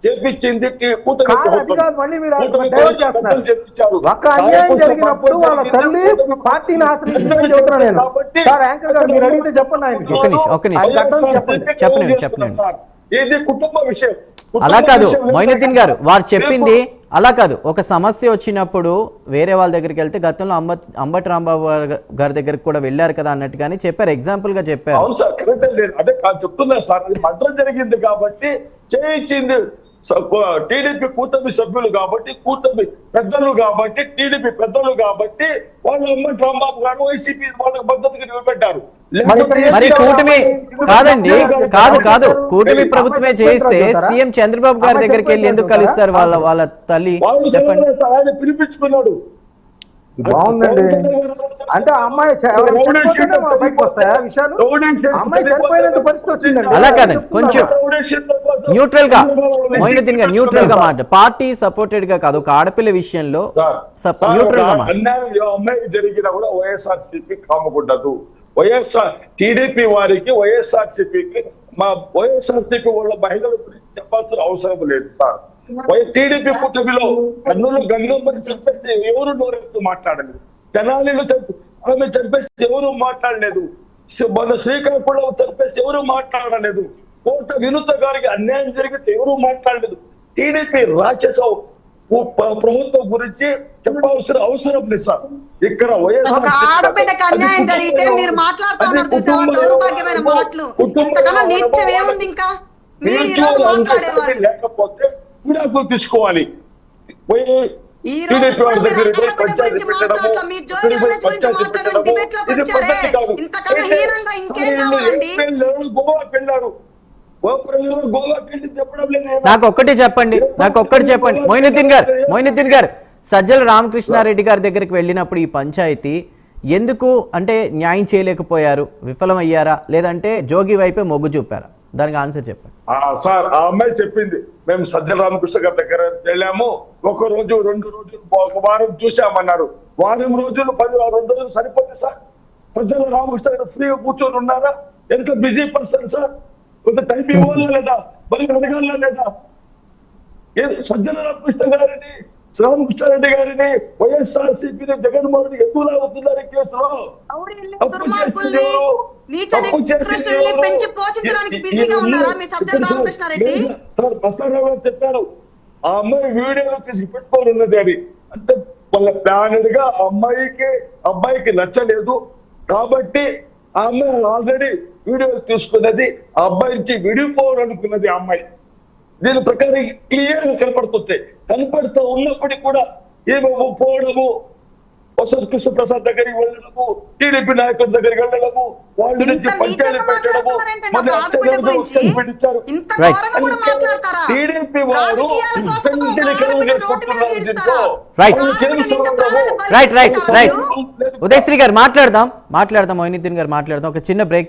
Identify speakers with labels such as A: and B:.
A: చేపించింది
B: ఒక అన్యాయం జరిగినప్పుడు వాళ్ళ తల్లి పార్టీని ఆశ్రయించిందని చెబుతున్నా నేను. సార్ యాంకర్ గారు మీరు అడిగితే చెప్పండి ఆయనకి.
A: ఇది కుటుంబ విషయం.
C: అలా కాదు మొయినుద్దీన్ గారు వారు చెప్పింది అలా కాదు. ఒక సమస్య వచ్చినప్పుడు వేరే వాళ్ళ దగ్గరికి వెళ్తే గతంలో అంబటి రాంబాబు గారి దగ్గరికి కూడా వెళ్ళారు కదా అన్నట్టుగానే చెప్పారు, ఎగ్జాంపుల్ గా చెప్పారు.
A: అవును సార్, కరెక్ట్ లేదు, అదే చెప్తున్నా సార్. అది మర్డర్ జరిగింది కాబట్టి చేయించింది టీడీపీ కూటమి సభ్యులు కాబట్టి, కూటమి పెద్దలు కాబట్టి, టీడీపీ పెద్దలు కాబట్టి వాళ్ళు అంబటి రాంబాబు గారు వైసీపీ వాళ్ళ మద్దతుగా నిలబెట్టారు.
C: మరి కూటమి కాదండి, కాదు కూటమి ప్రభుత్వమే చేయిస్తే సీఎం చంద్రబాబు గారి దగ్గరికి వెళ్ళి ఎందుకు కలుస్తారు వాళ్ళ తల్లి?
A: ఆయన పిలిపించుకున్నాడు.
B: బాగుందండి. అంటే అమ్మాయి
C: అలా కాదండి, కొంచెం న్యూట్రల్ గా మొయినుద్దీన్ గారు న్యూట్రల్ గా మాట, పార్టీ సపోర్టెడ్ గా కాదు, ఒక ఆడపిల్ల విషయంలో న్యూట్రల్ గా
A: అమ్మాయి జరిగినా కూడా వైఎస్ఆర్సీపీ కామకుండదు. వైఎస్ఆర్ టీడీపీ వారికి వైఎస్ఆర్సీపీకి వైఎస్ఆర్సీపీ వాళ్ళ మహిళల గురించి చెప్పాల్సిన అవసరం లేదు సార్. టీడీపీ కూటమిలో కర్నూలు గంగమ్మని చంపేస్తే ఎవరు నోరెత్తు మాట్లాడలేదు, తెనాలిలో ఆమె చంపేస్తే ఎవరు మాట్లాడలేదు, మన శ్రీకాకుళం చంపేస్తే ఎవరు మాట్లాడలేదు, కోట వినూత గారికి అన్యాయం జరిగితే ఎవరు మాట్లాడలేదు. టీడీపీ రాక్షస ప్రభుత్వం గురించి చెప్పాల్సిన అవసరం లేదు సార్. ఇక్కడ లేకపోతే విడాకులు తీసుకోవాలి. టీడీపీ వాళ్ళ దగ్గర పంచాయతీ పెట్టడము, ఇది పద్ధతి కాదు. గోవాకి వెళ్ళారు,
C: నాకు ఒక్కటి చెప్పండి మొయినుద్దీన్ గారు సజ్జల రామకృష్ణారెడ్డి గారి దగ్గరికి వెళ్ళినప్పుడు ఈ పంచాయతీ ఎందుకు అంటే న్యాయం చేయలేకపోయారు, విఫలమయ్యారా, లేదంటే జోగి వైపే మొగ్గు చూపారా? దానికి ఆన్సర్ చెప్పండి
A: సార్. ఆ అమ్మాయి చెప్పింది మేము సజ్జల రామకృష్ణ గారి దగ్గర వెళ్ళాము, ఒక రోజు 2 రోజులు ఒక వారం చూసామన్నారు. వారం రోజులు 2 రోజులు సరిపోతుంది సార్. సజ్జల రామకృష్ణ గారు ఫ్రీగా కూర్చొని ఉన్నారా? ఎంత బిజీ పర్సన్ సార్. కొంత టైం ఇవ్వాలా లేదా, మరి అడగాల లేదా? సజ్జల రామకృష్ణారెడ్డి గారిని వైఎస్ఆర్సీపీని జగన్మోహన్ రెడ్డి ఎందుకు లాగుతున్నారు కేసులో? చెప్పారు ఆ అమ్మాయి వీడియోలో తీసి పెట్టుకొని ఉన్నది అని. అంటే వాళ్ళ ప్లానెడ్ గా అబ్బాయికి నచ్చలేదు కాబట్టి ఆ అమ్మాయి ఆల్రెడీ వీడియో తీసుకున్నది, ఆ అబ్బాయి నుంచి విడిపోవాలనుకున్నది ఆ అమ్మాయి. దీని ప్రకారం క్లియర్ గా కనపడుతూ ఉన్నప్పటికీ కూడా ఏమో పోవడము, వసంత్ కృష్ణ ప్రసాద్ దగ్గరికి వెళ్ళడము, టీడీపీ నాయకుల దగ్గరికి వెళ్ళడము, వాళ్ళ నుంచి పంచాయతీ పెట్టడము, మళ్ళీ పెట్టించారు. టీడీపీ వారు
C: ఉదయశ్రీ గారు మాట్లాడదాం మొయినుద్దీన్ గారు మాట్లాడదాం. ఒక చిన్న బ్రేక్.